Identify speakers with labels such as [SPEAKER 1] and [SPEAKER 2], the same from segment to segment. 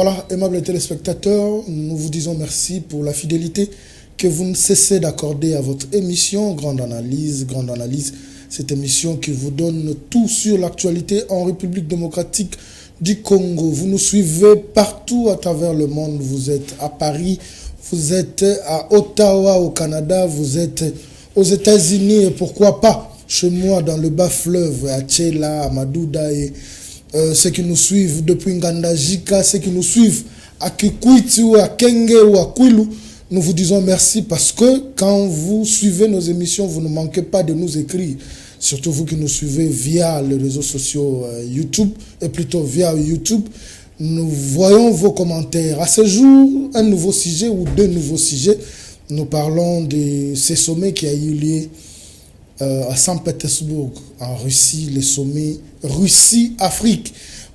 [SPEAKER 1] Voilà, aimables téléspectateurs, nous vous disons merci pour la fidélité que vous ne cessez d'accorder à votre émission Grande Analyse. Grande Analyse, cette émission qui vous donne tout sur l'actualité en République démocratique du Congo. Vous nous suivez partout à travers le monde. Vous êtes à Paris, vous êtes à Ottawa au Canada, vous êtes aux États-Unis et pourquoi pas chez moi dans le bas fleuve, à Tchela, à Madouda et ceux qui nous suivent depuis Ngandajika, ceux qui nous suivent à Kikwiti ou à Kenge ou à Kwilu, nous vous disons merci parce que quand vous suivez nos émissions, vous ne manquez pas de nous écrire. Surtout vous qui nous suivez via les réseaux sociaux YouTube, et plutôt via YouTube, nous voyons vos commentaires. À ce jour, un nouveau sujet ou deux nouveaux sujets. Nous parlons de ces sommets qui a eu lieu à Saint-Pétersbourg, en Russie, les sommets Russie-Afrique,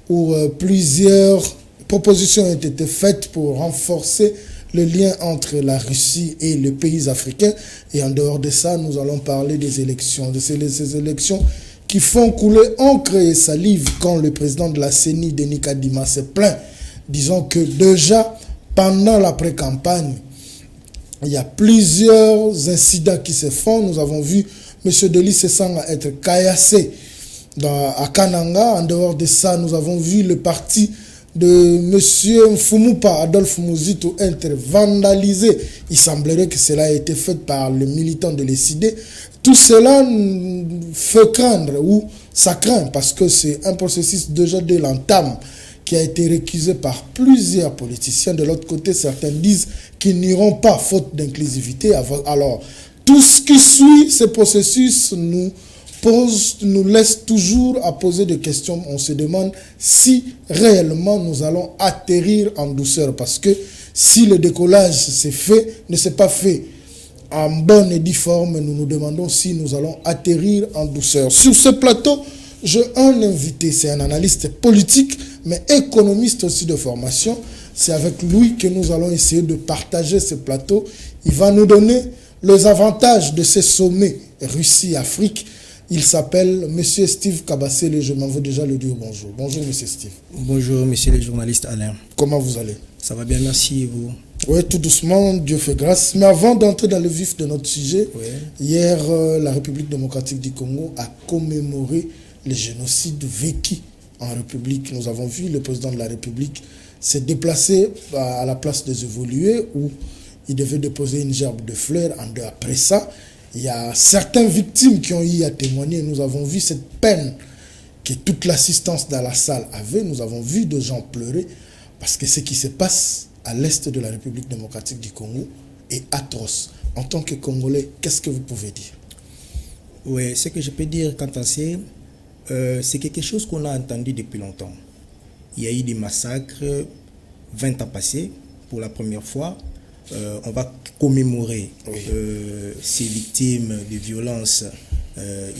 [SPEAKER 1] où plusieurs propositions ont été faites pour renforcer le lien entre la Russie et les pays africains. Et en dehors de ça, nous allons parler des élections, de ces élections qui font couler encre et salive quand le président de la CENI, Denis Kadima, s'est plaint, disons que déjà, pendant la pré-campagne, il y a plusieurs incidents qui se font. Nous avons vu M. Delis Sesanga être caillassé à Kananga. En dehors de ça, nous avons vu le parti de M. Mfumupa, Adolphe Mouzito, être vandalisé. Il semblerait que cela a été fait par les militants de l'ECD. Tout cela fait craindre, ou ça craint, parce que c'est un processus déjà de l'entame qui a été récusé par plusieurs politiciens. De l'autre côté, certains disent qu'ils n'iront pas faute d'inclusivité. Alors, tout ce qui suit ce processus nous laisse toujours à poser des questions. On se demande si réellement nous allons atterrir en douceur. Parce que si le décollage ne s'est pas fait en bonne et due forme, nous nous demandons si nous allons atterrir en douceur. Sur ce plateau, j'ai un invité, c'est un analyste politique, mais économiste aussi de formation. C'est avec lui que nous allons essayer de partager ce plateau. Il va nous donner les avantages de ces sommets Russie-Afrique. Il s'appelle M. Steve Kabassele. Je m'en veux déjà le dire bonjour. Bonjour, M. Steve.
[SPEAKER 2] Bonjour, monsieur le journaliste Alain.
[SPEAKER 1] Comment vous allez?
[SPEAKER 2] Ça va bien, merci, et vous?
[SPEAKER 1] Oui, tout doucement, Dieu fait grâce. Mais avant d'entrer dans le vif de notre sujet, hier, la République démocratique du Congo a commémoré le génocide vécu en République. Nous avons vu le président de la République s'est déplacé à la place des évolués où il devait déposer une gerbe de fleurs. Après ça, il y a certaines victimes qui ont eu à témoigner. Nous avons vu cette peine que toute l'assistance dans la salle avait. Nous avons vu des gens pleurer parce que ce qui se passe à l'est de la République démocratique du Congo est atroce. En tant que Congolais, qu'est-ce que vous pouvez dire?
[SPEAKER 2] Oui, ce que je peux dire quant à ça, c'est quelque chose qu'on a entendu depuis longtemps. Il y a eu des massacres 20 ans passés pour la première fois. On va commémorer ces victimes de violences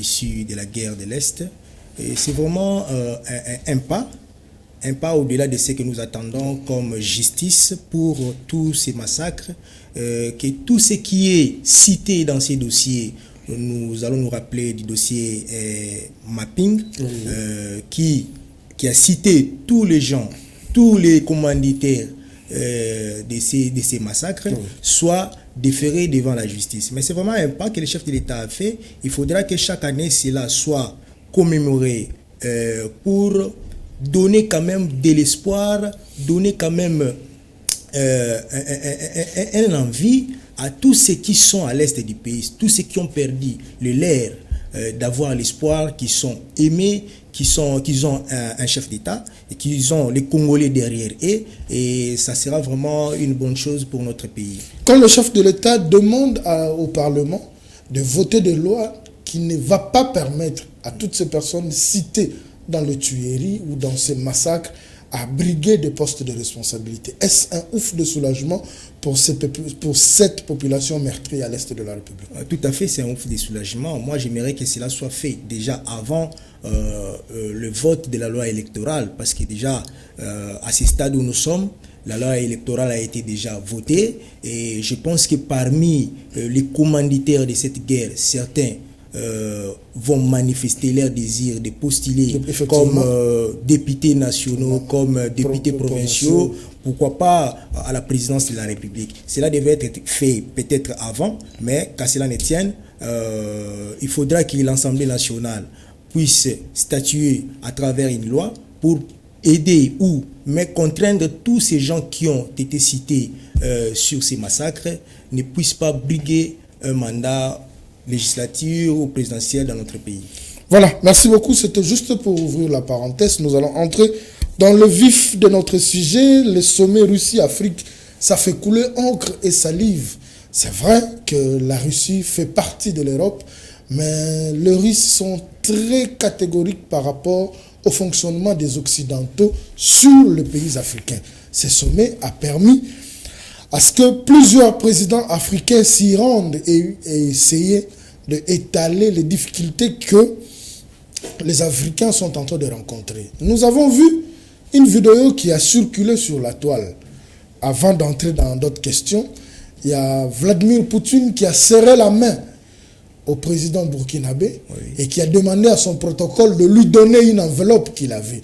[SPEAKER 2] issues de la guerre de l'Est. Et c'est vraiment un pas au-delà de ce que nous attendons comme justice pour tous ces massacres, que tout ce qui est cité dans ces dossiers, nous allons nous rappeler du dossier Mapping, qui a cité tous les gens, tous les commanditaires de ces massacres, soit déférés devant la justice. Mais c'est vraiment un pas que le chef de l'État a fait. Il faudra que chaque année, cela soit commémoré pour donner quand même de l'espoir, donner quand même un envie à tous ceux qui sont à l'est du pays, tous ceux qui ont perdu le leur d'avoir l'espoir, qui sont aimés, qu'ils ont un chef d'État et qu'ils ont les Congolais derrière eux, et ça sera vraiment une bonne chose pour notre pays.
[SPEAKER 1] Quand le chef de l'État demande au Parlement de voter des lois qui ne va pas permettre à toutes ces personnes citées dans le tuerie ou dans ces massacres à briguer des postes de responsabilité, est-ce un ouf de soulagement pour cette population meurtrie à l'est de la République?
[SPEAKER 2] Tout à fait, c'est un ouf de soulagement. Moi, j'aimerais que cela soit fait déjà avant le vote de la loi électorale, parce que déjà, à ce stade où nous sommes, la loi électorale a été déjà votée, et je pense que parmi les commanditaires de cette guerre, certains vont manifester leur désir de postuler comme députés nationaux, comme députés provinciaux, pourquoi pas à la présidence de la République. Cela devait être fait peut-être avant, mais qu'à cela ne tienne, il faudra que l'Assemblée nationale puisse statuer à travers une loi pour aider ou mais contraindre tous ces gens qui ont été cités sur ces massacres ne puissent pas briguer un mandat législatif ou présidentiel dans notre pays.
[SPEAKER 1] Voilà, merci beaucoup. C'était juste pour ouvrir la parenthèse. Nous allons entrer dans le vif de notre sujet. Le sommet Russie-Afrique, ça fait couler encre et salive. C'est vrai que la Russie fait partie de l'Europe, mais les Russes sont très catégoriques par rapport au fonctionnement des Occidentaux sur les pays africains. Ce sommet a permis à ce que plusieurs présidents africains s'y rendent et essayer d'étaler les difficultés que les Africains sont en train de rencontrer. Nous avons vu une vidéo qui a circulé sur la toile. Avant d'entrer dans d'autres questions, il y a Vladimir Poutine qui a serré la main au président burkinabé et qui a demandé à son protocole de lui donner une enveloppe qu'il avait.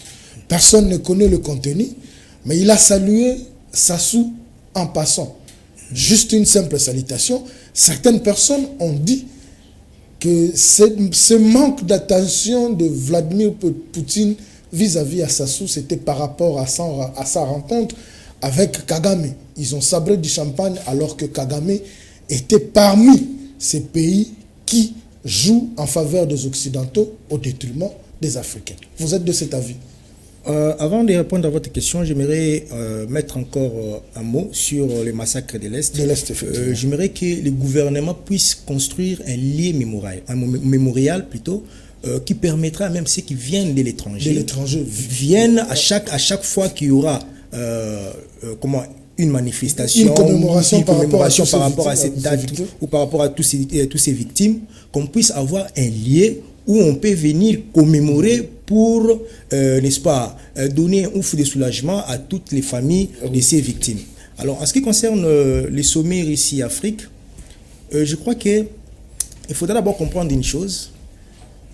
[SPEAKER 1] Personne ne connaît le contenu, mais il a salué Sassou en passant. Juste une simple salutation. Certaines personnes ont dit que ce manque d'attention de Vladimir Poutine vis-à-vis à Sassou, c'était par rapport à sa rencontre avec Kagame. Ils ont sabré du champagne alors que Kagame était parmi ces pays qui jouent en faveur des Occidentaux au détriment des Africains. Vous êtes de cet avis?
[SPEAKER 2] Avant de répondre à votre question, j'aimerais mettre encore un mot sur les massacres de l'Est.
[SPEAKER 1] De l'Est, effectivement.
[SPEAKER 2] J'aimerais que les gouvernements puissent construire un lieu mémorial plutôt, qui permettra même ceux qui viennent de l'étranger, viennent à chaque fois qu'il y aura une manifestation,
[SPEAKER 1] une commémoration par rapport
[SPEAKER 2] à cette date ou par rapport à tous ces victimes, qu'on puisse avoir un lieu où on peut venir commémorer pour, n'est-ce pas, donner un ouf de soulagement à toutes les familles de ces victimes. Alors, en ce qui concerne les sommets Russie-Afrique, je crois qu'il faudra d'abord comprendre une chose.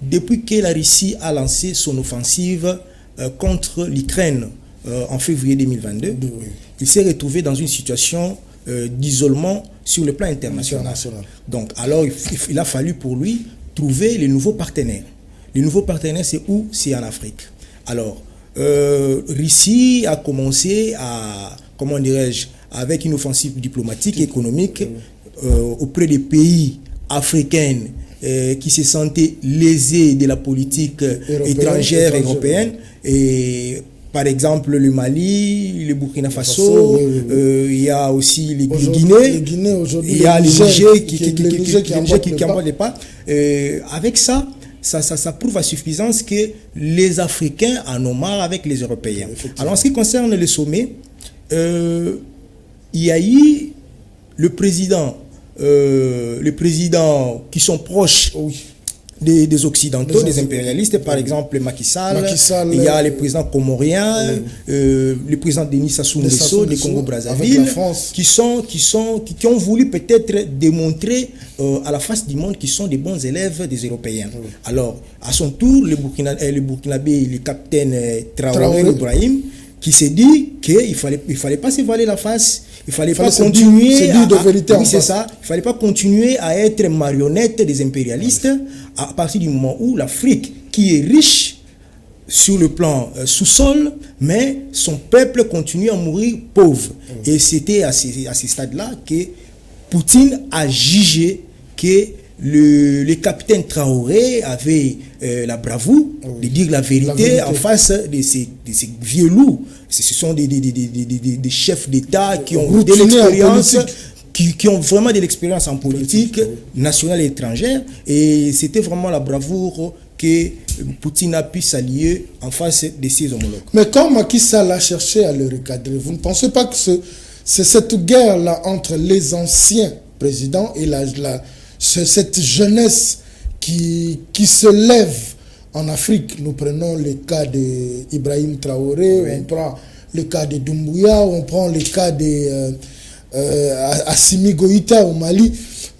[SPEAKER 2] Depuis que la Russie a lancé son offensive contre l'Ukraine en février 2022, il s'est retrouvé dans une situation d'isolement sur le plan international. Donc, alors, il a fallu pour lui trouver les nouveaux partenaires. Les nouveaux partenaires, c'est où? C'est en Afrique. Alors, Russie a commencé à, comment dirais-je, avec une offensive diplomatique et économique auprès des pays africains qui se sentaient lésés de la politique étrangère européenne. Et par exemple, le Mali, le Burkina Faso, il y a aussi les Guinée, il y a le Niger qui emboîte les pas. Avec ça prouve à suffisance que les Africains en ont marre avec les Européens. Alors, en ce qui concerne le sommet, il y a eu le président qui sont proches des Occidentaux, des impérialistes, par exemple Macky Sall, il y a le président comorien, le président Denis Sassou Nguesso du Congo-Brazzaville, qui ont voulu peut-être démontrer à la face du monde qu'ils sont des bons élèves des Européens. Alors, à son tour, le Burkinabé, le capitaine Traoré Ibrahim, qui s'est dit qu'il ne fallait pas se voiler la face. Il fallait pas continuer à être marionnette des impérialistes à partir du moment où l'Afrique, qui est riche sur le plan sous-sol, mais son peuple continue à mourir pauvre. Et c'était à ce stade-là que Poutine a jugé que le capitaine Traoré avait la bravoure de dire la vérité en face de ces vieux loups. Ce sont des chefs d'État qui ont de l'expérience, qui ont vraiment de l'expérience en politique nationale et étrangère. Et c'était vraiment la bravoure que Poutine a pu s'allier en face de ses homologues.
[SPEAKER 1] Mais quand Macky Sall a cherché à le recadrer, vous ne pensez pas que c'est cette guerre-là entre les anciens présidents et cette jeunesse qui se lève en Afrique? Nous prenons le cas d'Ibrahim Traoré, on prend le cas de Doumbouya, on prend le cas d'Assimi Goïta au Mali.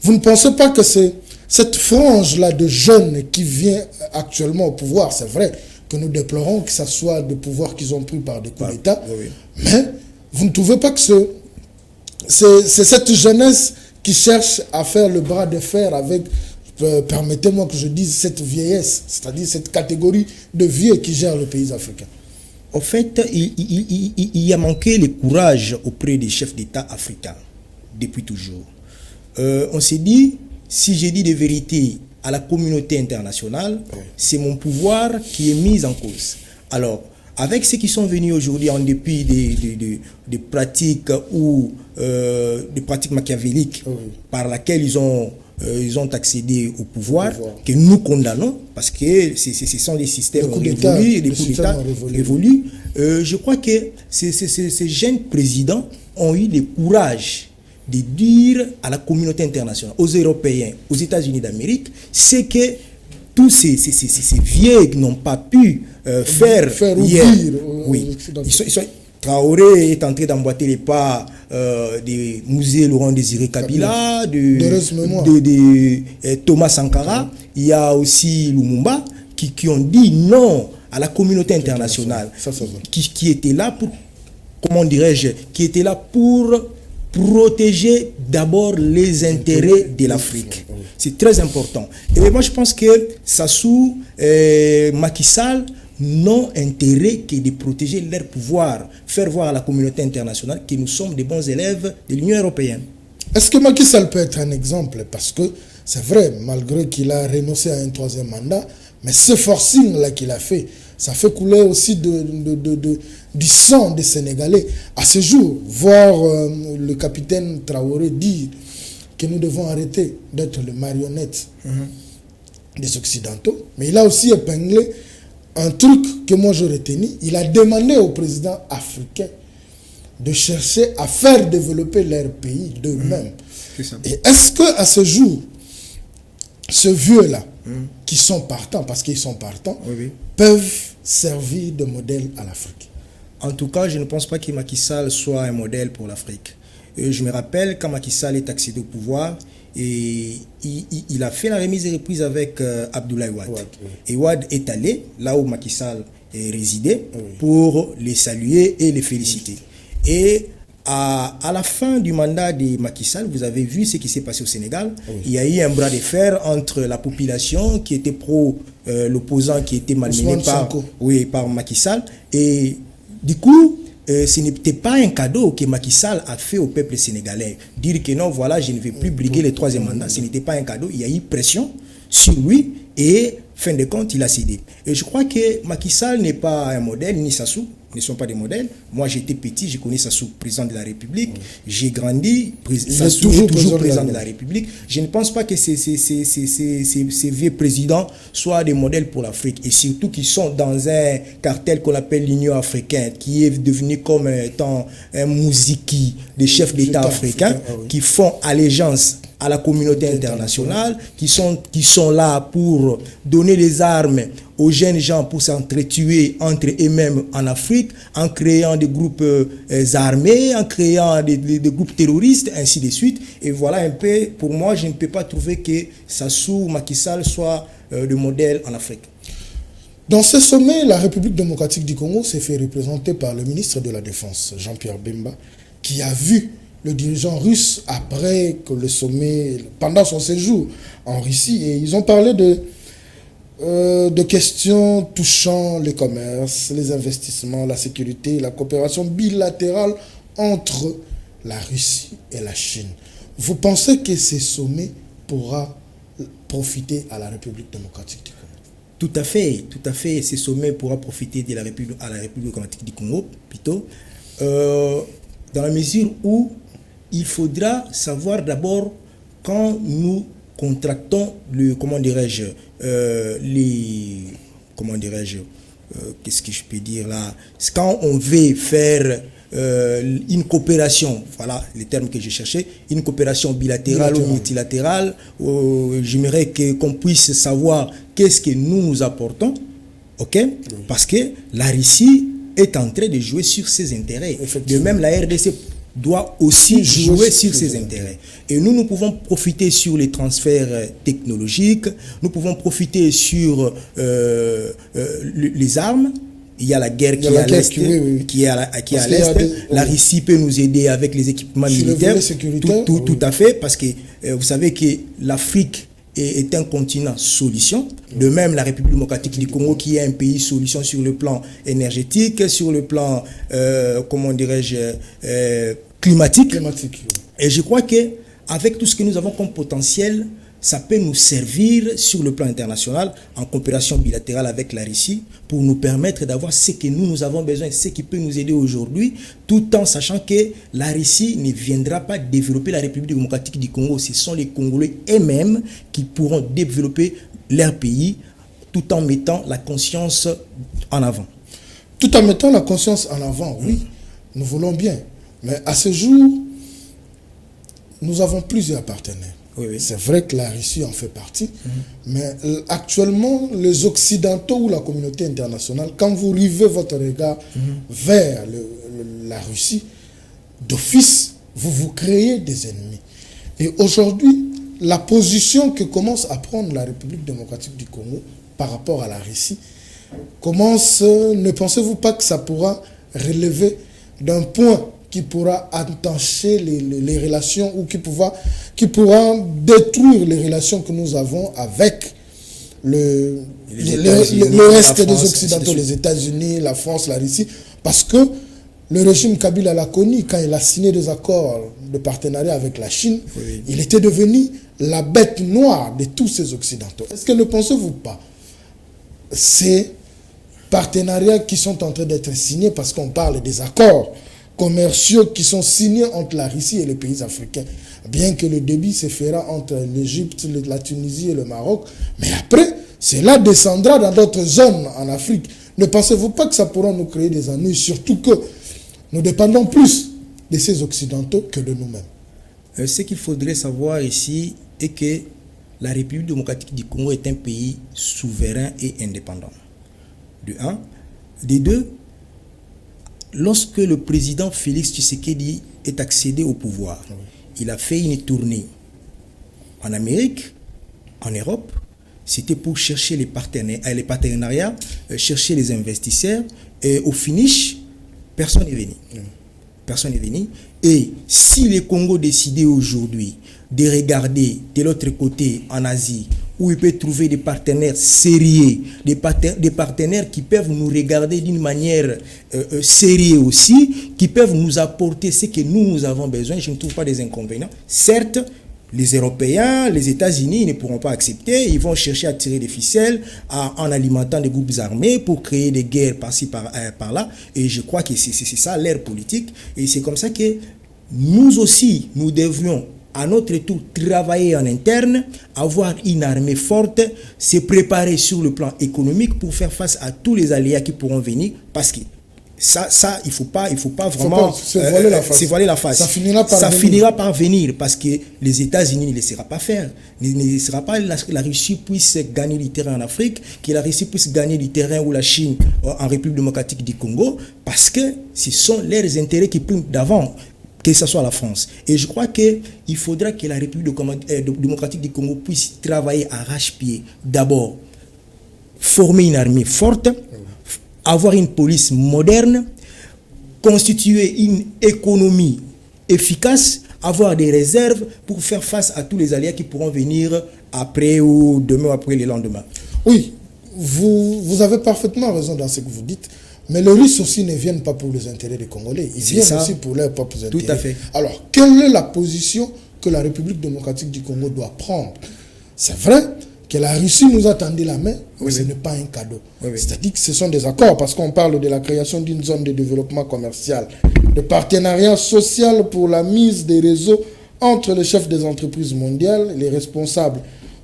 [SPEAKER 1] Vous ne pensez pas que c'est cette frange-là de jeunes qui vient actuellement au pouvoir? C'est vrai que nous déplorons que ce soit le pouvoir qu'ils ont pris par des coups d'État, mais Vous ne trouvez pas que c'est cette jeunesse qui cherche à faire le bras de fer avec, permettez-moi que je dise, cette vieillesse, c'est-à-dire cette catégorie de vieux qui gère le pays africain?
[SPEAKER 2] En fait, il y a manqué le courage auprès des chefs d'État africains, depuis toujours. On s'est dit, si j'ai dit des vérités à la communauté internationale, c'est mon pouvoir qui est mis en cause. Alors, avec ceux qui sont venus aujourd'hui en dépit des pratiques ou des pratiques machiavéliques par lesquelles ils ont accédé au pouvoir, que nous condamnons, parce que ce sont des systèmes révolus, des coups d'État révolus. Je crois que ces jeunes présidents ont eu le courage de dire à la communauté internationale, aux Européens, aux États-Unis d'Amérique, c'est que tous ces vieux n'ont pas pu faire hier. Oui. Traoré est entré d'emboîter les pas des musées Laurent Désiré Kabila, de Thomas Sankara. Il y a aussi Lumumba qui ont dit non à la communauté internationale, qui était là pour, comment dirais-je, qui était là pour protéger d'abord les intérêts de l'Afrique. C'est très important. Et moi, je pense que Sassou, Macky Sall n'ont intérêt que de protéger leur pouvoir, faire voir à la communauté internationale que nous sommes des bons élèves de l'Union européenne.
[SPEAKER 1] Est-ce que Macky Sall peut être un exemple? Parce que c'est vrai, malgré qu'il a renoncé à un troisième mandat, mais ce forcing-là qu'il a fait, ça fait couler aussi du sang des Sénégalais. À ce jour, voir le capitaine Traoré dire que nous devons arrêter d'être les marionnettes des Occidentaux, mais il a aussi épinglé un truc que moi je retenu. Il a demandé aux présidents africains de chercher à faire développer leur pays d'eux-mêmes. Et est-ce qu'à ce jour, ce vieux-là, qui sont partants, parce qu'ils sont partants, peuvent servir de modèle à l'Afrique?
[SPEAKER 2] En tout cas, je ne pense pas que Macky Sall soit un modèle pour l'Afrique. Je me rappelle quand Macky Sall est accédé au pouvoir, et il a fait la remise et reprise avec Abdoulaye Wade. Et Wade est allé là où Macky Sall résidait pour les saluer et les féliciter. Et à la fin du mandat de Macky Sall, vous avez vu ce qui s'est passé au Sénégal. Il y a eu un bras de fer entre la population qui était pro l'opposant qui était malmené par Macky Sall. Et du coup, ce n'était pas un cadeau que Macky Sall a fait au peuple sénégalais. Dire que non, voilà, je ne vais plus briguer le troisième mandat, ce n'était pas un cadeau. Il y a eu pression sur lui et, fin de compte, il a cédé. Et je crois que Macky Sall n'est pas un modèle, ni Sassou ne sont pas des modèles. Moi, j'étais petit, je connais Sassou, président de la République. J'ai grandi, Sassou est toujours président de la République. Je ne pense pas que ces vieux présidents soient des modèles pour l'Afrique. Et surtout qu'ils sont dans un cartel qu'on appelle l'Union africaine, qui est devenu comme étant un mousiki des chefs d'État africains qui font allégeance à la communauté internationale, qui sont là pour donner les armes aux jeunes gens pour s'entretuer entre eux-mêmes en Afrique, en créant des groupes armés, en créant des groupes terroristes, ainsi de suite. Et voilà un peu, pour moi, je ne peux pas trouver que Sassou, Macky Sall soit le modèle en Afrique.
[SPEAKER 1] Dans ce sommet, la République démocratique du Congo s'est fait représenter par le ministre de la Défense, Jean-Pierre Bemba, qui a vu le dirigeant russe après que le sommet, pendant son séjour en Russie, et ils ont parlé de questions touchant les commerces, les investissements, la sécurité, la coopération bilatérale entre la Russie et la Chine. Vous pensez que ce sommet pourra profiter à la République démocratique du Congo?
[SPEAKER 2] Tout à fait. Ce sommet pourra profiter à la République démocratique du Congo, plutôt, dans la mesure où il faudra savoir d'abord quand nous contractons qu'est-ce que je peux dire là, quand on veut faire une coopération, voilà les termes que je cherchais, une coopération bilatérale ou multilatérale, j'aimerais qu'on puisse savoir qu'est-ce que nous apportons, parce que la Russie est en train de jouer sur ses intérêts. De même, la RDC doit aussi jouer sur ses intérêts. Et nous pouvons profiter sur les transferts technologiques, nous pouvons profiter sur les armes il y a la guerre qui est à l'est, qui est à l'est. La Russie peut nous aider avec les équipements militaires. Tout à fait, parce que vous savez que l'Afrique est un continent solution. De même, la République démocratique du Congo, qui est un pays solution sur le plan énergétique, sur le plan, comment dirais-je, climatique. Et je crois que avec tout ce que nous avons comme potentiel, ça peut nous servir sur le plan international, en coopération bilatérale avec la Russie, pour nous permettre d'avoir ce que nous avons besoin, ce qui peut nous aider aujourd'hui, tout en sachant que la Russie ne viendra pas développer la République démocratique du Congo. Ce sont les Congolais eux-mêmes qui pourront développer leur pays, tout en mettant la conscience en avant.
[SPEAKER 1] Tout en mettant la conscience en avant, oui, nous voulons bien. Mais à ce jour, nous avons plusieurs partenaires. Oui. C'est vrai que la Russie en fait partie, mais actuellement, les Occidentaux ou la communauté internationale, quand vous rivez votre regard vers la Russie, d'office, vous créez des ennemis. Et aujourd'hui, la position que commence à prendre la République démocratique du Congo par rapport à la Russie commence, ne pensez-vous pas que ça pourra relever d'un point qui pourra entacher les relations ou qui pourra détruire les relations que nous avons avec le reste des Occidentaux, les États-Unis, la France, la Russie, parce que le régime Kabila l'a connu quand il a signé des accords de partenariat avec la Chine, il était devenu la bête noire de tous ces Occidentaux. Est-ce que ne pensez-vous pas ces partenariats qui sont en train d'être signés, parce qu'on parle des accords commerciaux qui sont signés entre la Russie et les pays africains, bien que le débit se fera entre l'Égypte, la Tunisie et le Maroc, mais après, cela descendra dans d'autres zones en Afrique. Ne pensez-vous pas que ça pourra nous créer des ennuis, surtout que nous dépendons plus de ces Occidentaux que de nous-mêmes?
[SPEAKER 2] Ce qu'il faudrait savoir ici est que la République démocratique du Congo est un pays souverain et indépendant. De un. De deux, lorsque le président Félix Tshisekedi est accédé au pouvoir, il a fait une tournée en Amérique, en Europe. C'était pour chercher les partenariats, chercher les investisseurs. Et au finish, personne n'est venu. Personne n'est venu. Et si le Congo décidait aujourd'hui de regarder de l'autre côté, en Asie, où il peut trouver des partenaires sérieux, des partenaires qui peuvent nous regarder d'une manière sérieuse aussi, qui peuvent nous apporter ce que nous avons besoin, je ne trouve pas des inconvénients. Certes, les Européens, les États-Unis ne pourront pas accepter, ils vont chercher à tirer des ficelles en alimentant des groupes armés pour créer des guerres par-ci, par-là, et je crois que c'est ça l'ère politique, et c'est comme ça que nous aussi, nous devrions à notre tour travailler en interne, avoir une armée forte, se préparer sur le plan économique pour faire face à tous les aléas qui pourront venir, parce que ça il faut pas vraiment
[SPEAKER 1] se voiler la face. Ça
[SPEAKER 2] finira par venir parce que les États-Unis ne laisseront pas faire. Ne laissera pas la Russie puisse gagner du terrain en Afrique, que la Russie puisse gagner du terrain ou la Chine en République démocratique du Congo, parce que ce sont leurs intérêts qui priment d'avant, que ce soit la France. Et je crois qu'il faudra que la République démocratique du Congo puisse travailler à arrache-pied. D'abord, former une armée forte, avoir une police moderne, constituer une économie efficace, avoir des réserves pour faire face à tous les aléas qui pourront venir après ou demain ou après le lendemain.
[SPEAKER 1] Oui, vous avez parfaitement raison dans ce que vous dites. Mais les Russes aussi ne viennent pas pour les intérêts des Congolais. Ils viennent aussi pour leurs propres intérêts.
[SPEAKER 2] Tout à fait.
[SPEAKER 1] Alors, quelle est la position que la République démocratique du Congo doit prendre? C'est vrai que la Russie nous a tendu la main, mais ce n'est pas un cadeau. C'est-à-dire que ce sont des accords, parce qu'on parle de la création d'une zone de développement commercial, de partenariat social pour la mise des réseaux entre les chefs des entreprises mondiales, les responsables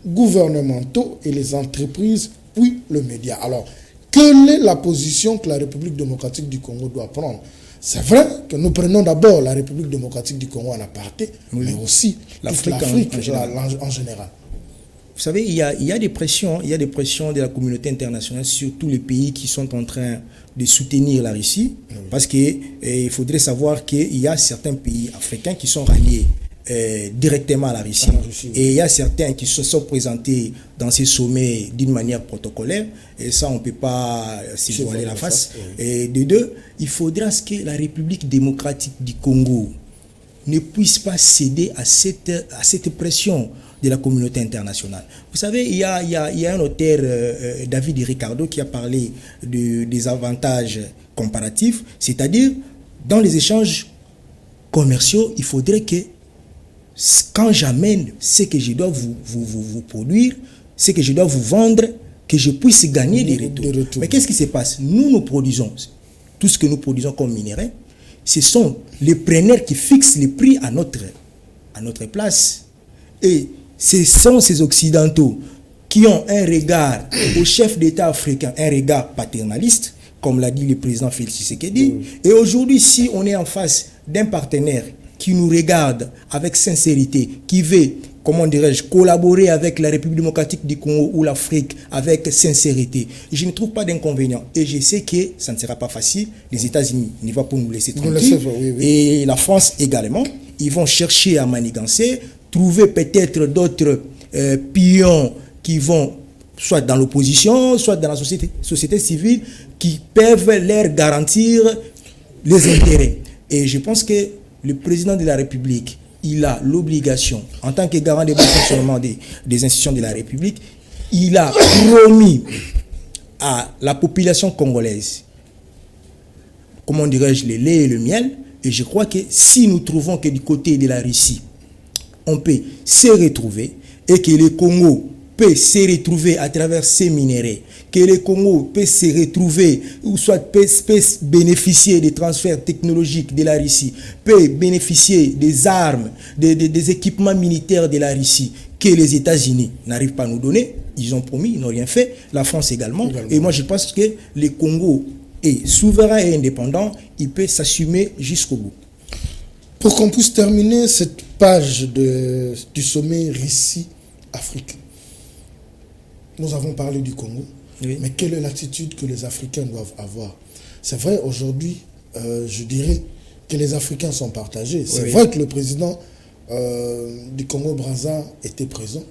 [SPEAKER 1] gouvernementaux et les entreprises, puis le média. Alors, quelle est la position que la République démocratique du Congo doit prendre? C'est vrai que nous prenons d'abord la République démocratique du Congo en aparté, mais aussi l'Afrique en général.
[SPEAKER 2] Vous savez, il y a des pressions de la communauté internationale sur tous les pays qui sont en train de soutenir la Russie, parce qu'il faudrait savoir qu'il y a certains pays africains qui sont ralliés directement à la Russie. Et il y a certains qui se sont présentés dans ces sommets d'une manière protocolaire, et ça on ne peut pas se voiler la face. Et de deux, il faudra que la République démocratique du Congo ne puisse pas céder à cette pression de la communauté internationale. Vous savez, il y a un auteur, David Ricardo, qui a parlé des avantages comparatifs, c'est-à-dire dans les échanges commerciaux, il faudrait que quand j'amène ce que je dois vous produire, ce que je dois vous vendre, que je puisse gagner des retours. Mais qu'est-ce qui se passe? Nous produisons tout ce que nous produisons comme minerai. Ce sont les preneurs qui fixent les prix à notre place. Et ce sont ces Occidentaux qui ont un regard au chef d'État africain, un regard paternaliste, comme l'a dit le président Félix Tshisekedi. Et aujourd'hui, si on est en face d'un partenaire qui nous regarde avec sincérité, qui veut, comment dirais-je, collaborer avec la République démocratique du Congo ou l'Afrique avec sincérité, je ne trouve pas d'inconvénient. Et je sais que ça ne sera pas facile. Les États-Unis n'y vont pas pour nous laisser tranquilles. Et la France également. Ils vont chercher à manigancer, trouver peut-être d'autres pions qui vont soit dans l'opposition, soit dans la société civile, qui peuvent leur garantir les intérêts. Et je pense que le président de la République, il a l'obligation, en tant que garant des bons fonctionnements des institutions de la République, il a promis à la population congolaise, comment dirais-je, le lait et le miel. Et je crois que si nous trouvons que du côté de la Russie, on peut se retrouver et que le Congo peut se retrouver à travers ces minéraux, que le Congo peut se retrouver, ou soit peut bénéficier des transferts technologiques de la Russie, peut bénéficier des armes, des équipements militaires de la Russie, que les États-Unis n'arrivent pas à nous donner. Ils ont promis, ils n'ont rien fait. La France également. Et moi, je pense que le Congo est souverain et indépendant. Il peut s'assumer jusqu'au bout.
[SPEAKER 1] Pour qu'on puisse terminer cette page du sommet Russie-Afrique, nous avons parlé du Congo. Oui. Mais quelle est l'attitude que les Africains doivent avoir? C'est vrai, aujourd'hui, je dirais que les Africains sont partagés. C'est vrai que le président du Congo-Brazza était présent.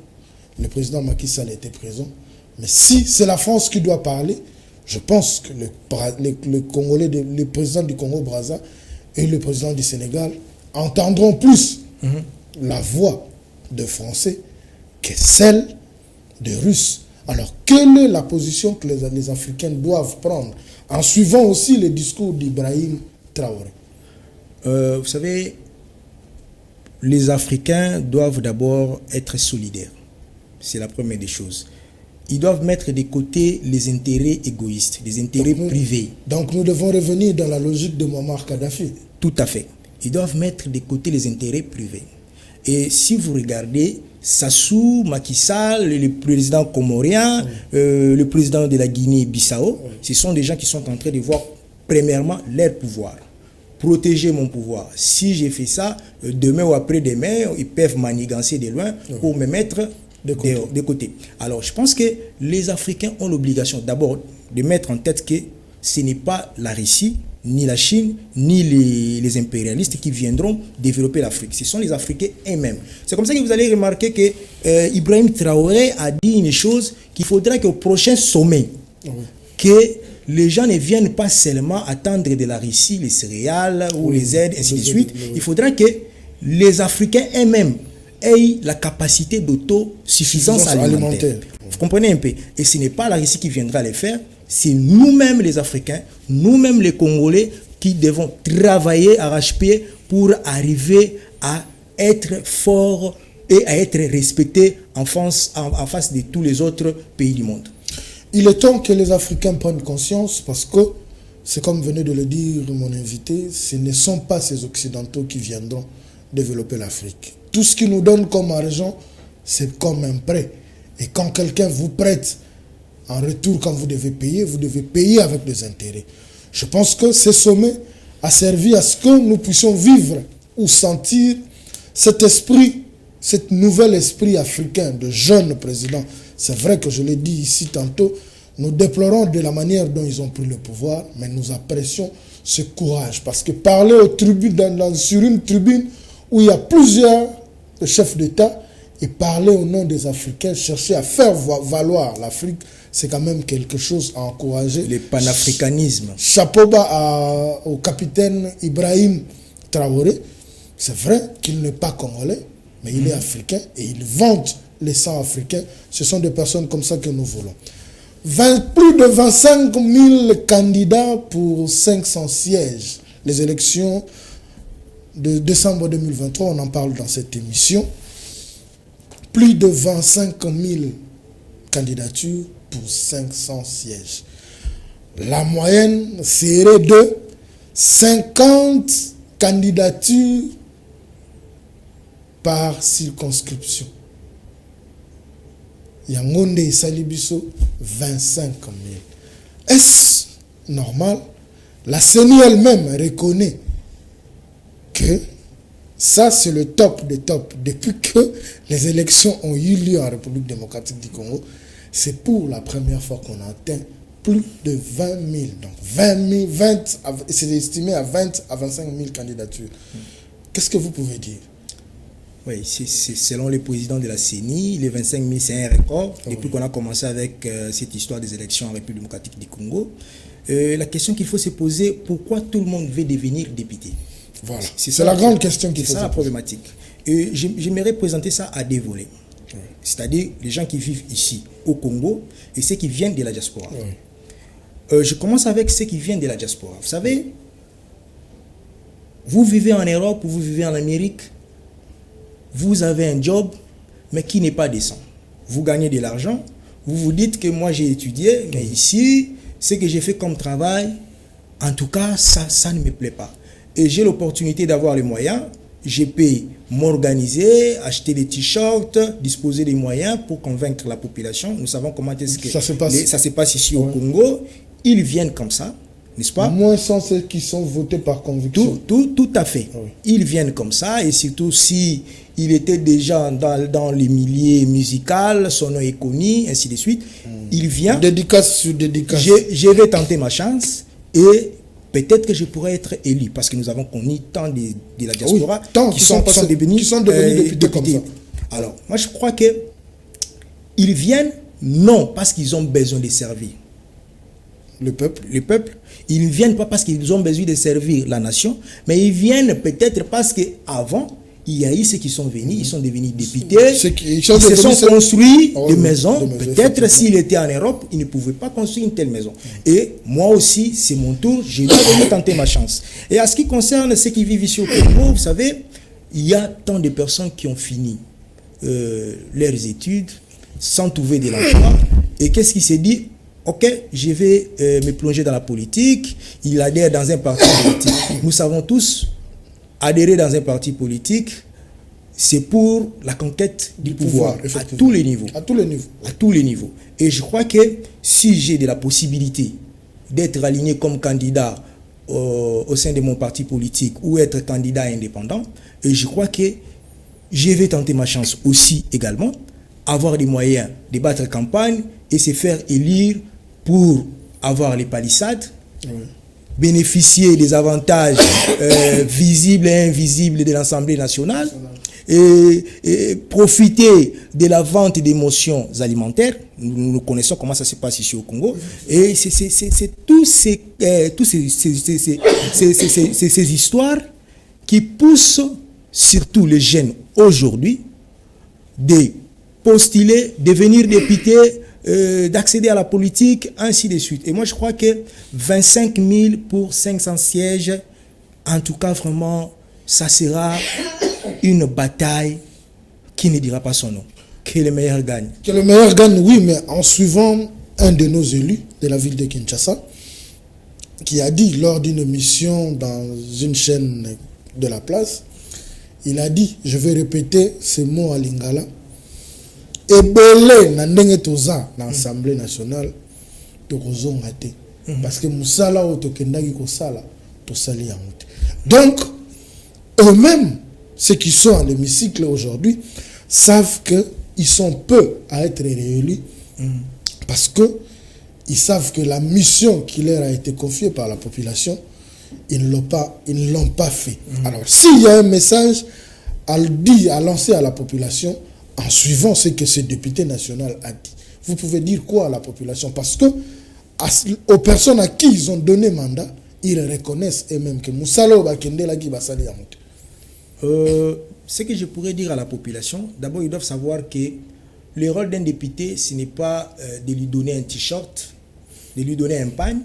[SPEAKER 1] Le président Macky Sall était présent. Mais si c'est la France qui doit parler, je pense que le Congolais, le président du Congo-Brazza et le président du Sénégal entendront plus la voix de Français que celle de Russes. Alors, quelle est la position que les Africains doivent prendre en suivant aussi le discours d'Ibrahim Traoré?
[SPEAKER 2] Vous savez, les Africains doivent d'abord être solidaires. C'est la première des choses. Ils doivent mettre de côté les intérêts égoïstes, les intérêts privés.
[SPEAKER 1] Donc nous devons revenir dans la logique de Muammar Kadhafi.
[SPEAKER 2] Tout à fait. Ils doivent mettre de côté les intérêts privés. Et si vous regardez, Sassou, Macky Sall, le président comorien, le président de la Guinée-Bissau, ce sont des gens qui sont en train de voir premièrement leur pouvoir. Protéger mon pouvoir. Si j'ai fait ça, demain ou après-demain, ils peuvent manigancer de loin pour me mettre de côté. Alors, je pense que les Africains ont l'obligation d'abord de mettre en tête que ce n'est pas la Russie, ni la Chine, ni les impérialistes qui viendront développer l'Afrique. Ce sont les Africains eux-mêmes. C'est comme ça que vous allez remarquer que Ibrahim Traoré a dit une chose, qu'il faudra qu'au prochain sommet, que les gens ne viennent pas seulement attendre de la Russie les céréales ou les aides, ainsi de suite. Il faudra que les Africains eux-mêmes aient la capacité d'autosuffisance alimentaire. Vous comprenez un peu? Et ce n'est pas la Russie qui viendra les faire, c'est nous-mêmes les Africains, nous-mêmes les Congolais qui devons travailler arrache-pied pour arriver à être forts et à être respectés en face de tous les autres pays du monde.
[SPEAKER 1] Il est temps que les Africains prennent conscience parce que, c'est comme venait de le dire mon invité, ce ne sont pas ces Occidentaux qui viendront développer l'Afrique. Tout ce qu'ils nous donnent comme argent, c'est comme un prêt. Et quand quelqu'un vous prête, en retour, quand vous devez payer avec des intérêts. Je pense que ce sommet a servi à ce que nous puissions vivre ou sentir cet esprit, cet nouvel esprit africain de jeunes présidents. C'est vrai que je l'ai dit ici tantôt, nous déplorons de la manière dont ils ont pris le pouvoir, mais nous apprécions ce courage. Parce que parler aux tribunes, sur une tribune où il y a plusieurs chef d'État et parler au nom des Africains, chercher à faire valoir l'Afrique, c'est quand même quelque chose à encourager.
[SPEAKER 2] Le panafricanisme.
[SPEAKER 1] Chapeau bas au capitaine Ibrahim Traoré. C'est vrai qu'il n'est pas congolais, mais il est africain et il vante les sangs africains. Ce sont des personnes comme ça que nous voulons. Plus de 25 000 candidats pour 500 sièges. Les élections de décembre 2023, on en parle dans cette émission. Plus de 25 000 candidatures pour 500 sièges. La moyenne serait de 50 candidatures par circonscription. Yangonde et Salibiso, 25 000. Est-ce normal? La CENI elle-même reconnaît que ça, c'est le top des tops. Depuis que les élections ont eu lieu en République démocratique du Congo, c'est pour la première fois qu'on atteint plus de 20 000. Donc, c'est estimé à 20 à 25 000 candidatures. Qu'est-ce que vous pouvez dire?
[SPEAKER 2] Oui, c'est selon le président de la CENI, les 25 000, c'est un record. Depuis qu'on a commencé avec cette histoire des élections en République démocratique du Congo, la question qu'il faut se poser, pourquoi tout le monde veut devenir député?
[SPEAKER 1] Voilà, c'est la grande question qu'il faut se poser.
[SPEAKER 2] C'est ça la problématique. Et j'aimerais présenter ça à des volets. Oui. C'est-à-dire les gens qui vivent ici, au Congo, et ceux qui viennent de la diaspora. Oui. Je commence avec ceux qui viennent de la diaspora. Vous savez, vous vivez en Europe, vous vivez en Amérique, vous avez un job, mais qui n'est pas décent. Vous gagnez de l'argent, vous vous dites que moi j'ai étudié, mais ici, ce que j'ai fait comme travail, en tout cas, ça ne me plaît pas. Et j'ai l'opportunité d'avoir les moyens, je peux m'organiser, acheter des t-shirts, disposer des moyens pour convaincre la population. Nous savons comment est-ce que ça se passe ici au Congo. Ils viennent comme ça, n'est-ce pas?
[SPEAKER 1] Moins sont ceux qui sont votés par conviction.
[SPEAKER 2] Tout à fait. Oui. Ils viennent comme ça, et surtout si il était déjà dans les milieux musicaux, son nom est connu, ainsi de suite. Il vient.
[SPEAKER 1] Dédicace sur dédicace.
[SPEAKER 2] Je vais tenter ma chance et peut-être que je pourrais être élu, parce que nous avons connu tant de la diaspora qui sont devenus députés. Alors, moi je crois que ils viennent non parce qu'ils ont besoin de servir le peuple. Ils ne viennent pas parce qu'ils ont besoin de servir la nation, mais ils viennent peut-être parce qu'avant, il y a eu ceux qui sont venus, ils sont devenus députés, ils se sont construits des maisons. Peut-être s'il était en Europe, il ne pouvait pas construire une telle maison. Et moi aussi, c'est mon tour, je dois venir tenter ma chance. Et à ce qui concerne ceux qui vivent ici au Congo, vous savez, il y a tant de personnes qui ont fini leurs études sans trouver de l'emploi. Et qu'est-ce qui s'est dit? Ok, je vais me plonger dans la politique. Il adhère dans un parti politique. Nous savons tous, adhérer dans un parti politique, c'est pour la conquête du pouvoir à tous les niveaux. À tous les niveaux. Et je crois que si j'ai de la possibilité d'être aligné comme candidat au sein de mon parti politique ou être candidat indépendant, et je crois que je vais tenter ma chance aussi également, avoir les moyens de battre campagne et se faire élire pour avoir les palissades, bénéficier des avantages visibles et invisibles de l'Assemblée nationale et profiter de la vente des motions alimentaires. Nous connaissons comment ça se passe ici au Congo. Et c'est tous ces histoires qui poussent surtout les jeunes aujourd'hui de postuler, devenir député, d'accéder à la politique, ainsi de suite. Et moi, je crois que 25 000 pour 500 sièges, en tout cas, vraiment, ça sera une bataille qui ne dira pas son nom. Que le meilleur gagne.
[SPEAKER 1] Que le meilleur gagne, oui, mais en suivant un de nos élus de la ville de Kinshasa, qui a dit lors d'une émission dans une chaîne de la place, il a dit, je vais répéter ce mot à Lingala, ebele na ndenge toza na l'Assemblée nationale tokozonga te parce que musala o tokendaki kosala tosali yango te. Donc eux-mêmes, ceux qui sont à l'hémicycle aujourd'hui, savent qu'ils sont peu à être réélus parce que ils savent que la mission qui leur a été confiée par la population, ils ne l'ont pas fait. Alors s'il y a un message a lancé à la population en suivant ce que ce député national a dit. Vous pouvez dire quoi à la population? Parce que aux personnes à qui ils ont donné mandat, ils reconnaissent eux-mêmes que Moussalo Bakendela qui va salir.
[SPEAKER 2] Ce que je pourrais dire à la population, d'abord ils doivent savoir que le rôle d'un député, ce n'est pas de lui donner un t-shirt, de lui donner un pagne,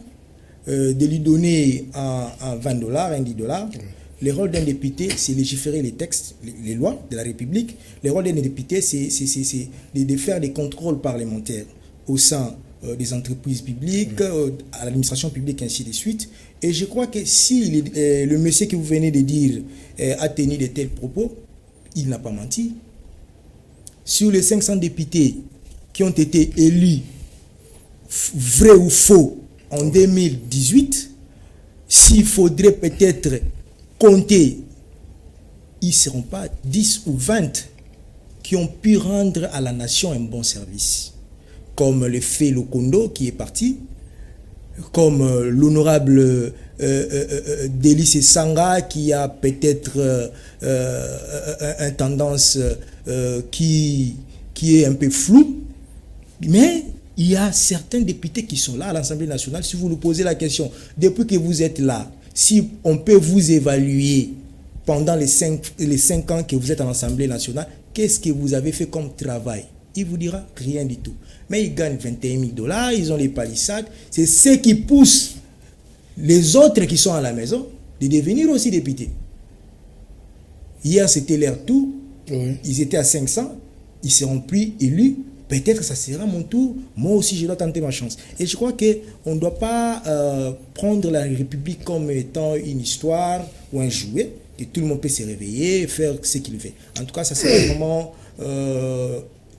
[SPEAKER 2] de lui donner un $20, un $10. Le rôle d'un député, c'est légiférer les textes, les lois de la République. Le rôle d'un député, c'est de faire des contrôles parlementaires au sein des entreprises publiques, à l'administration publique, ainsi de suite. Et je crois que si le monsieur que vous venez de dire a tenu de tels propos, il n'a pas menti. Sur les 500 députés qui ont été élus, vrai ou faux, en 2018, s'il faudrait peut-être compter, ils ne seront pas 10 ou 20 qui ont pu rendre à la nation un bon service. Comme le fait Lokondo qui est parti, comme l'honorable Délice Sanga qui a peut-être une tendance qui est un peu floue, mais il y a certains députés qui sont là à l'Assemblée nationale. Si vous nous posez la question, depuis que vous êtes là, si on peut vous évaluer pendant les 5 ans que vous êtes à l'Assemblée nationale, qu'est-ce que vous avez fait comme travail? Il vous dira rien du tout. Mais ils gagnent $21 000, ils ont les palissades. C'est ce qui pousse les autres qui sont à la maison de devenir aussi députés. Hier, c'était leur tour. Oui. Ils étaient à 500. Ils seront plus élus. Peut-être que ça sera mon tour. Moi aussi, je dois tenter ma chance. Et je crois qu'on ne doit pas prendre la République comme étant une histoire ou un jouet. Et tout le monde peut se réveiller et faire ce qu'il veut. En tout cas, ça serait vraiment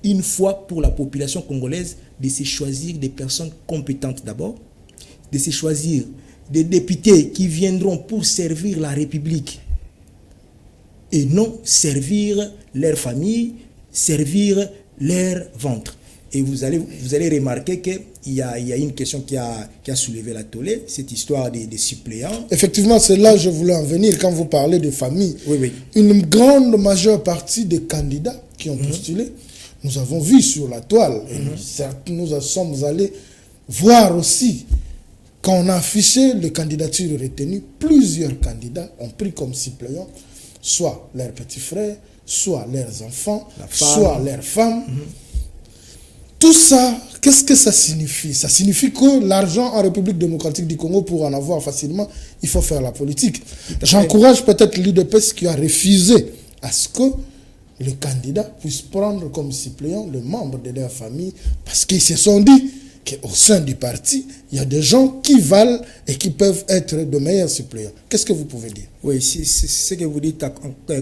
[SPEAKER 2] une fois pour la population congolaise de se choisir des personnes compétentes d'abord, de se choisir des députés qui viendront pour servir la République et non servir leur famille, servir leur ventre. Et vous allez remarquer qu'il y a une question qui a soulevé la tollée, cette histoire des suppléants.
[SPEAKER 1] Effectivement, c'est là que je voulais en venir quand vous parlez de famille.
[SPEAKER 2] Oui, oui.
[SPEAKER 1] Une grande majeure partie des candidats qui ont postulé, nous avons vu sur la toile, et certes, nous sommes allés voir aussi, quand on a affiché les candidatures retenues, plusieurs candidats ont pris comme suppléants soit leurs petits frères, soit leurs enfants, soit leurs femmes. Tout ça, qu'est-ce que ça signifie? Ça signifie que l'argent en République démocratique du Congo, pour en avoir facilement, il faut faire la politique. J'encourage peut-être l'UDPS qui a refusé à ce que les candidats puissent prendre comme suppléants les membres de leur famille, parce qu'ils se sont dit qu'au sein du parti, il y a des gens qui valent et qui peuvent être de meilleurs suppléants. Qu'est-ce que vous pouvez dire?
[SPEAKER 2] Oui, ce que vous dites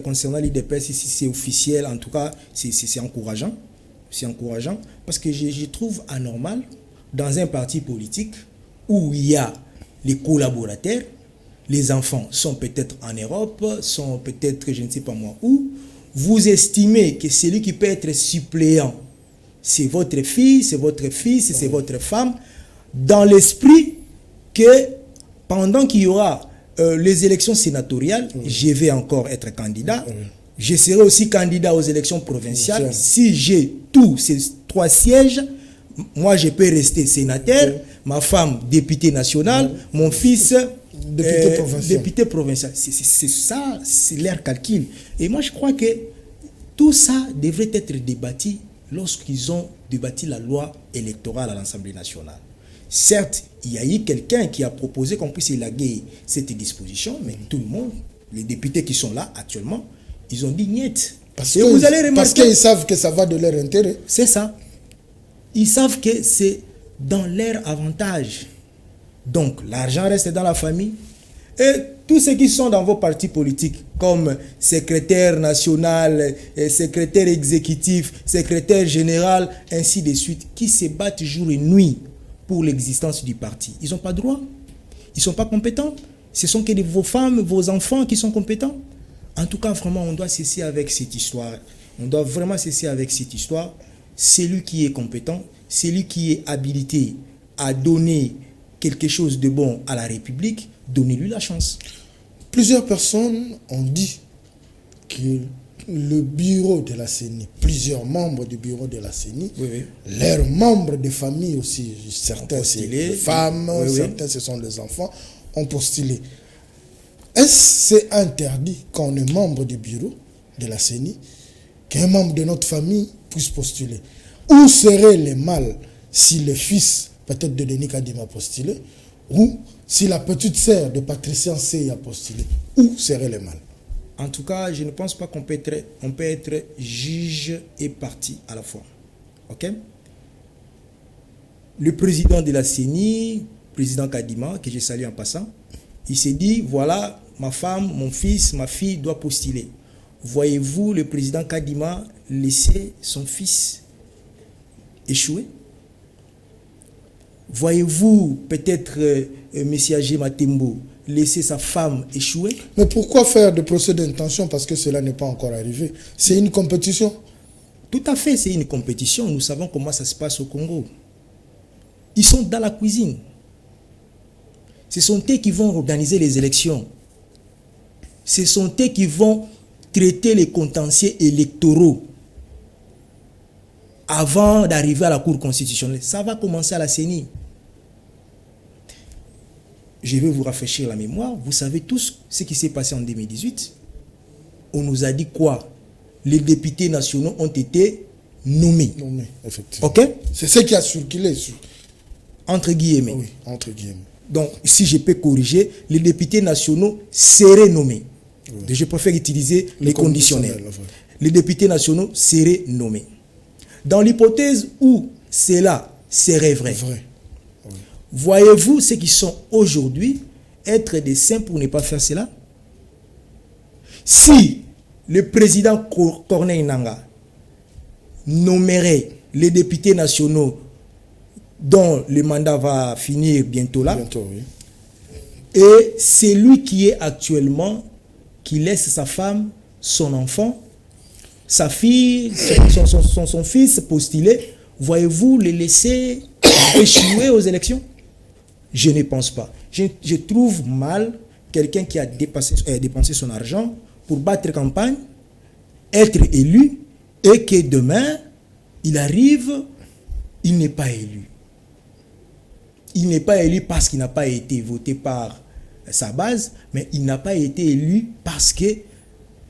[SPEAKER 2] concernant l'UDPS, ici c'est officiel, en tout cas, c'est encourageant. C'est encourageant parce que je trouve anormal dans un parti politique où il y a les collaborateurs, les enfants sont peut-être en Europe, sont peut-être je ne sais pas moi où, vous estimez que celui qui peut être suppléant, c'est votre fille, c'est votre fils, c'est votre femme, dans l'esprit que pendant qu'il y aura les élections sénatoriales, je vais encore être candidat. Je serai aussi candidat aux élections provinciales. Si j'ai tous ces 3 sièges, moi je peux rester sénateur, ma femme députée nationale, mon fils député provincial. C'est ça, c'est leur calcul. Et moi je crois que tout ça devrait être débattu lorsqu'ils ont débattu la loi électorale à l'Assemblée nationale. Certes, il y a eu quelqu'un qui a proposé qu'on puisse élaguer cette disposition, mais tout le monde, les députés qui sont là actuellement, ils ont dit niet.
[SPEAKER 1] Parce qu'ils savent que ça va de leur intérêt.
[SPEAKER 2] C'est ça. Ils savent que c'est dans leur avantage. Donc, l'argent reste dans la famille. Et tous ceux qui sont dans vos partis politiques, comme secrétaire national, secrétaire exécutif, secrétaire général, ainsi de suite, qui se battent jour et nuit pour l'existence du parti, ils n'ont pas droit. Ils ne sont pas compétents. Ce sont que vos femmes, vos enfants qui sont compétents. En tout cas, vraiment, on doit cesser avec cette histoire. On doit vraiment cesser avec cette histoire. Celui qui est compétent, celui qui est habilité à donner quelque chose de bon à la République, donnez-lui la chance.
[SPEAKER 1] Plusieurs personnes ont dit que le bureau de la CENI, plusieurs membres du bureau de la CENI,
[SPEAKER 2] Oui.
[SPEAKER 1] leurs membres de famille aussi, certains c'est les femmes,
[SPEAKER 2] Oui.
[SPEAKER 1] certains ce sont les enfants, ont postulé. Est-ce que c'est interdit quand on est membre du bureau de la CENI qu'un membre de notre famille puisse postuler? Où serait le mal si le fils peut-être de Denis Kadima a postulé, ou si la petite sœur de Patricia Sey a postulé? Où serait le mal?
[SPEAKER 2] En tout cas, je ne pense pas qu'on peut être juge et partie à la fois. Ok? Le président de la CENI, président Kadima, que je salue en passant, il s'est dit, voilà, ma femme, mon fils, ma fille doit postuler. Voyez-vous le président Kadima laisser son fils échouer? Voyez-vous peut-être Messia G. Matembo laisser sa femme échouer?
[SPEAKER 1] Mais pourquoi faire de procès d'intention? Parce que cela n'est pas encore arrivé. C'est une compétition.
[SPEAKER 2] Tout à fait, c'est une compétition. Nous savons comment ça se passe au Congo. Ils sont dans la cuisine. Ce sont eux qui vont organiser les élections. Ce sont eux qui vont traiter les contentieux électoraux avant d'arriver à la Cour constitutionnelle. Ça va commencer à la CENI. Je vais vous rafraîchir la mémoire. Vous savez tous ce qui s'est passé en 2018. On nous a dit quoi? Les députés nationaux ont été nommés.
[SPEAKER 1] Nommés, effectivement.
[SPEAKER 2] Ok?
[SPEAKER 1] C'est ce qui a circulé.
[SPEAKER 2] Entre guillemets.
[SPEAKER 1] Oui, entre guillemets.
[SPEAKER 2] Donc, si je peux corriger, les députés nationaux seraient nommés. Oui. Je préfère utiliser les conditionnels. Les députés nationaux seraient nommés. Dans l'hypothèse où cela serait vrai. Oui. Voyez-vous ceux qui sont aujourd'hui être des saints pour ne pas faire cela? Si le président Corneille Nangaa nommerait les députés nationaux dont le mandat va finir bientôt là,
[SPEAKER 1] oui.
[SPEAKER 2] Et c'est lui qui est actuellement, qui laisse sa femme, son enfant, sa fille, son fils postuler, voyez-vous les laisser échouer aux élections? Je ne pense pas. Je trouve mal quelqu'un qui a dépensé son argent pour battre campagne, être élu, et que demain, il arrive, il n'est pas élu. Il n'est pas élu parce qu'il n'a pas été voté par sa base, mais il n'a pas été élu parce que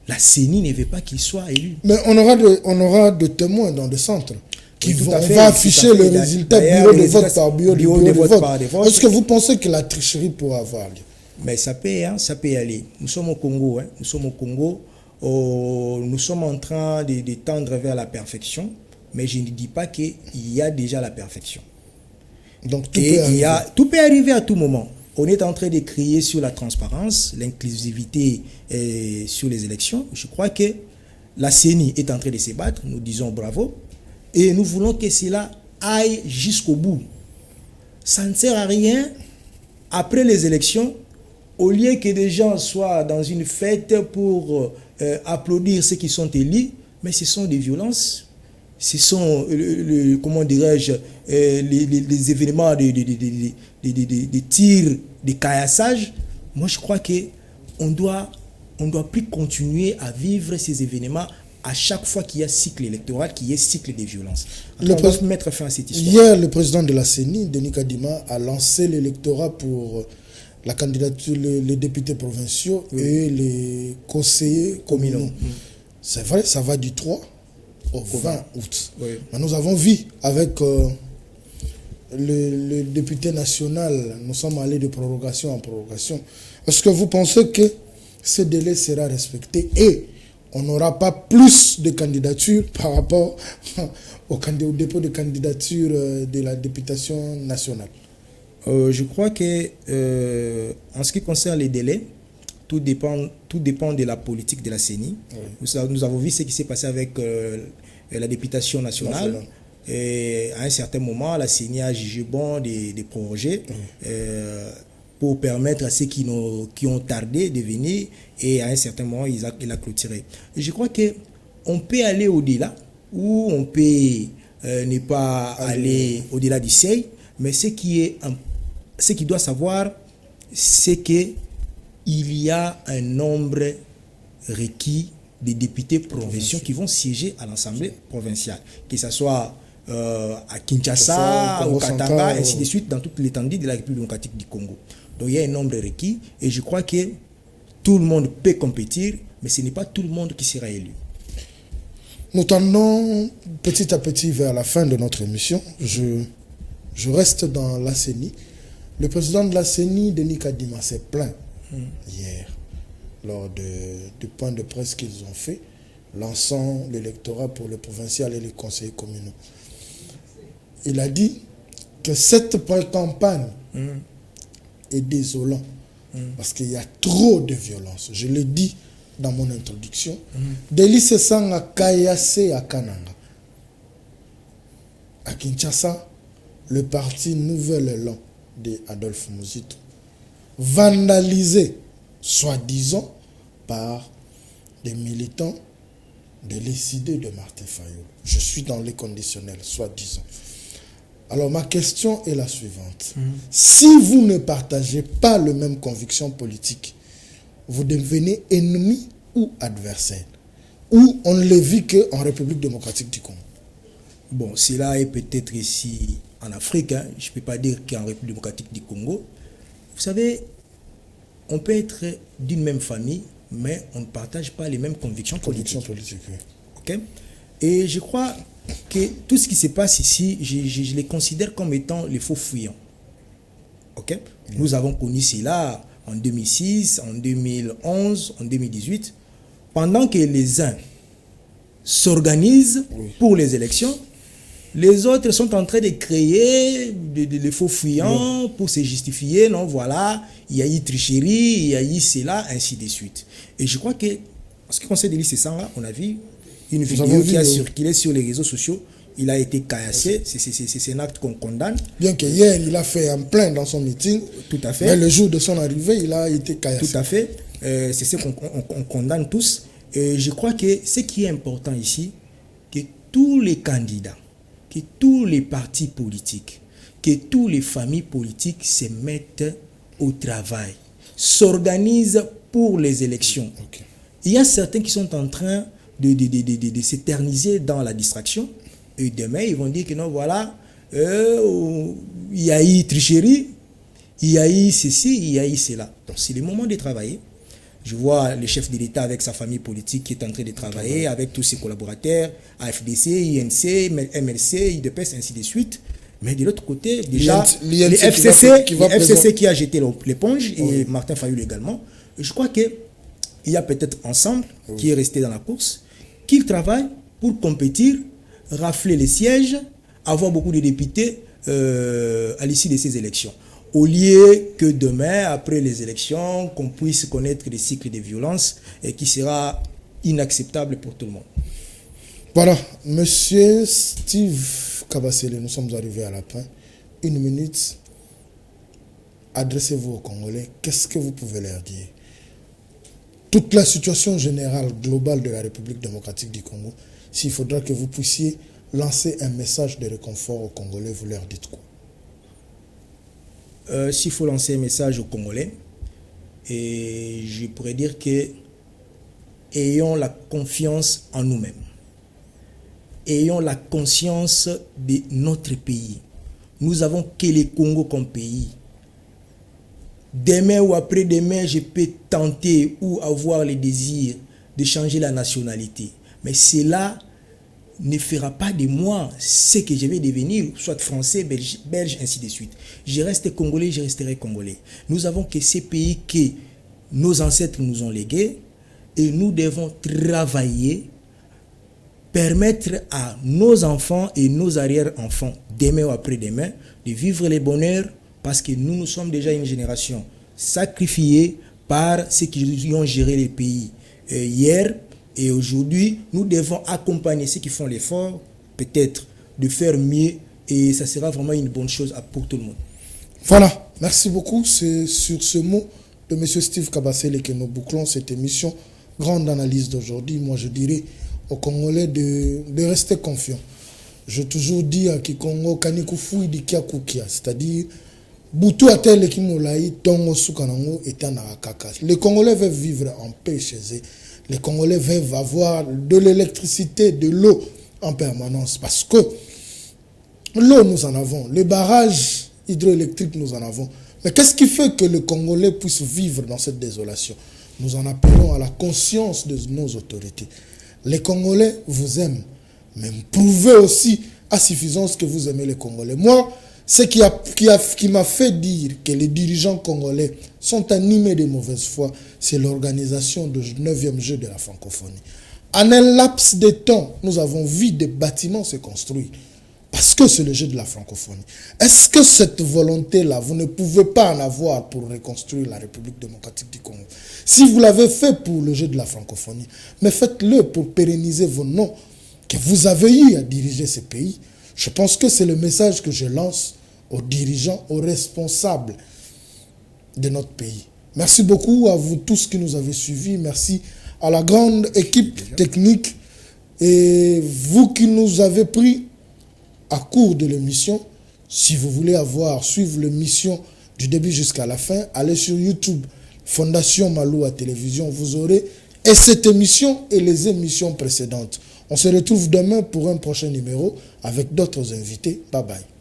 [SPEAKER 2] la CENI ne veut pas qu'il soit élu.
[SPEAKER 1] Mais on aura de témoins dans des centres qui
[SPEAKER 2] on
[SPEAKER 1] va afficher le résultat bureau de vote par bureau de vote. Est-ce que vous pensez que la tricherie pourra avoir lieu?
[SPEAKER 2] Mais ça peut y aller. Nous sommes au Congo. Nous sommes au Congo. Nous sommes en train de tendre vers la perfection, mais je ne dis pas qu'il y a déjà la perfection.
[SPEAKER 1] Donc tout
[SPEAKER 2] peut arriver à tout moment. On est en train de crier sur la transparence, l'inclusivité sur les élections. Je crois que la CENI est en train de se battre. Nous disons bravo. Et nous voulons que cela aille jusqu'au bout. Ça ne sert à rien, après les élections, au lieu que des gens soient dans une fête pour applaudir ceux qui sont élus, mais ce sont des violences. Ce sont, comment dirais-je, les événements de tirs, de caillassage. Moi, je crois qu'on doit plus continuer à vivre ces événements à chaque fois qu'il y a cycle électoral, qu'il y ait cycle de violence. On doit mettre fin à cette histoire.
[SPEAKER 1] Hier, le président de la CENI, Denis Kadima, a lancé l'électorat pour la candidature, les députés provinciaux et les conseillers communaux. C'est vrai, ça va du 3 au 20 août.
[SPEAKER 2] Oui.
[SPEAKER 1] Mais nous avons vu avec le député national, nous sommes allés de prorogation en prorogation. Est-ce que vous pensez que ce délai sera respecté et on n'aura pas plus de candidatures par rapport au dépôt de candidature de la députation nationale?
[SPEAKER 2] Je crois que en ce qui concerne les délais, tout dépend de la politique de la CENI. Oui. Nous avons vu ce qui s'est passé avec la députation nationale. Et à un certain moment, la CENI a jugé bon des projets pour permettre à ceux qui ont tardé de venir, et à un certain moment, il a clôturé. Et je crois qu'on peut aller au-delà, ou on peut ne pas aller au-delà du seuil, mais ce qui doit savoir, c'est qu'il y a un nombre requis des députés provinciaux qui vont siéger à l'Assemblée provinciale, que ce soit à Kinshasa, au Katanga, ainsi de suite, dans toute l'étendue de la République démocratique du Congo. Donc il y a un nombre requis et je crois que tout le monde peut compétir, mais ce n'est pas tout le monde qui sera élu.
[SPEAKER 1] Nous tendons petit à petit vers la fin de notre émission. Je reste dans la CENI. Le président de la CENI, Denis Kadima, s'est plaint hier lors du point de presse qu'ils ont fait, lançant l'électorat pour le provincial et les conseillers communaux. Il a dit que cette pré-campagne est désolante parce qu'il y a trop de violence. Je l'ai dit dans mon introduction. Délice Sanga Kayase à Kananga. À Kinshasa, le parti Nouvel Élan de Adolphe Muzito, vandalisé, soi-disant, par des militants de l'ICD de Martin Fayulu. Je suis dans les conditionnels, soi-disant. Alors ma question est la suivante. Si vous ne partagez pas les mêmes convictions politiques, vous devenez ennemi ou adversaire? Ou on ne le vit qu'en République démocratique du Congo?
[SPEAKER 2] Bon, cela est peut-être ici en Afrique. Hein. Je ne peux pas dire qu'en République démocratique du Congo. Vous savez, on peut être d'une même famille, mais on ne partage pas les mêmes convictions politiques.
[SPEAKER 1] Oui.
[SPEAKER 2] Okay? Et je crois que tout ce qui se passe ici, je les considère comme étant les faux fuyants. Okay? Nous avons connu cela en 2006, en 2011, en 2018. Pendant que les uns s'organisent pour les élections, les autres sont en train de créer des faux fuyants pour se justifier. Non, voilà, il y a eu tricherie, il y a eu cela, ainsi de suite. Et je crois que, en ce qui concerne Délice Sanga, on a vu une vidéo qui a circulé sur les réseaux sociaux. Il a été caillassé. C'est un acte qu'on condamne.
[SPEAKER 1] Bien que hier, il a fait un plein dans son meeting.
[SPEAKER 2] Tout à fait.
[SPEAKER 1] Mais le jour de son arrivée, il a été caillassé.
[SPEAKER 2] Tout à fait. C'est ce qu'on condamne tous. Et je crois que ce qui est important ici, que tous les candidats, que tous les partis politiques, que toutes les familles politiques se mettent au travail, s'organisent pour les élections. Okay. Il y a certains qui sont en train de s'éterniser dans la distraction. Et demain, ils vont dire que non, voilà, il y a eu tricherie, il y a eu ceci, il y a eu cela. Donc, c'est le moment de travailler. Je vois le chef de l'État avec sa famille politique qui est en train de travailler, avec tous ses collaborateurs, AFDC, INC, MLC, IDPS, ainsi de suite. Mais de l'autre côté, déjà, le FCC qui a jeté l'éponge, et Martin Fayulu également. Et je crois qu'il y a peut-être ensemble, qui est resté dans la course, qu'ils travaillent pour compétir, rafler les sièges, avoir beaucoup de députés à l'issue de ces élections. Au lieu que demain, après les élections, qu'on puisse connaître des cycles de violence et qui sera inacceptable pour tout le monde.
[SPEAKER 1] Voilà, monsieur Steve Kabasele, nous sommes arrivés à la fin. 1 minute, adressez-vous aux Congolais. Qu'est-ce que vous pouvez leur dire? Toute la situation générale, globale de la République démocratique du Congo, s'il faudra que vous puissiez lancer un message de réconfort aux Congolais, vous leur dites quoi?
[SPEAKER 2] S'il faut lancer un message aux Congolais, et je pourrais dire que ayons la confiance en nous-mêmes. Ayons la conscience de notre pays. Nous avons que le Congo comme pays. Demain ou après-demain, je peux tenter ou avoir le désir de changer la nationalité. Mais cela ne fera pas de moi ce que je vais devenir, soit français, belge, ainsi de suite. Je reste congolais, je resterai congolais. Nous avons que ces pays que nos ancêtres nous ont légués et nous devons travailler, permettre à nos enfants et nos arrière-enfants, demain ou après-demain, de vivre les bonheurs parce que nous sommes déjà une génération sacrifiée par ceux qui ont géré les pays hier. Et aujourd'hui, nous devons accompagner ceux qui font l'effort, peut-être de faire mieux, et ça sera vraiment une bonne chose pour tout le monde.
[SPEAKER 1] Voilà, merci beaucoup. C'est sur ce mot de M. Steve Kabasele que nous bouclons cette émission. Grande analyse d'aujourd'hui. Moi, je dirais aux Congolais de rester confiants. J'ai toujours dit à Kikongo, Kanikufu Idikia, c'est-à-dire, Boutou Atel Kimolaï, Tongo Sukanango et Tanakaka. Les Congolais veulent vivre en paix chez eux. Les Congolais veulent avoir de l'électricité, de l'eau en permanence. Parce que l'eau, nous en avons. Les barrages hydroélectriques, nous en avons. Mais qu'est-ce qui fait que les Congolais puissent vivre dans cette désolation? Nous en appelons à la conscience de nos autorités. Les Congolais vous aiment. Mais prouvez aussi à suffisance que vous aimez les Congolais. Moi, ce qui m'a fait dire que les dirigeants congolais sont animés de mauvaise foi, c'est l'organisation du 9e jeu de la francophonie. En un laps de temps, nous avons vu des bâtiments se construire. Parce que c'est le jeu de la francophonie. Est-ce que cette volonté-là, vous ne pouvez pas en avoir pour reconstruire la République démocratique du Congo? Si vous l'avez fait pour le jeu de la francophonie, mais faites-le pour pérenniser vos noms que vous avez eu à diriger ce pays. Je pense que c'est le message que je lance aux dirigeants, aux responsables de notre pays. Merci beaucoup à vous tous qui nous avez suivis. Merci à la grande équipe technique et vous qui nous avez pris à court de l'émission. Si vous voulez suivre l'émission du début jusqu'à la fin, allez sur YouTube, Fondation Maloua Télévision, vous aurez et cette émission et les émissions précédentes. On se retrouve demain pour un prochain numéro avec d'autres invités. Bye bye.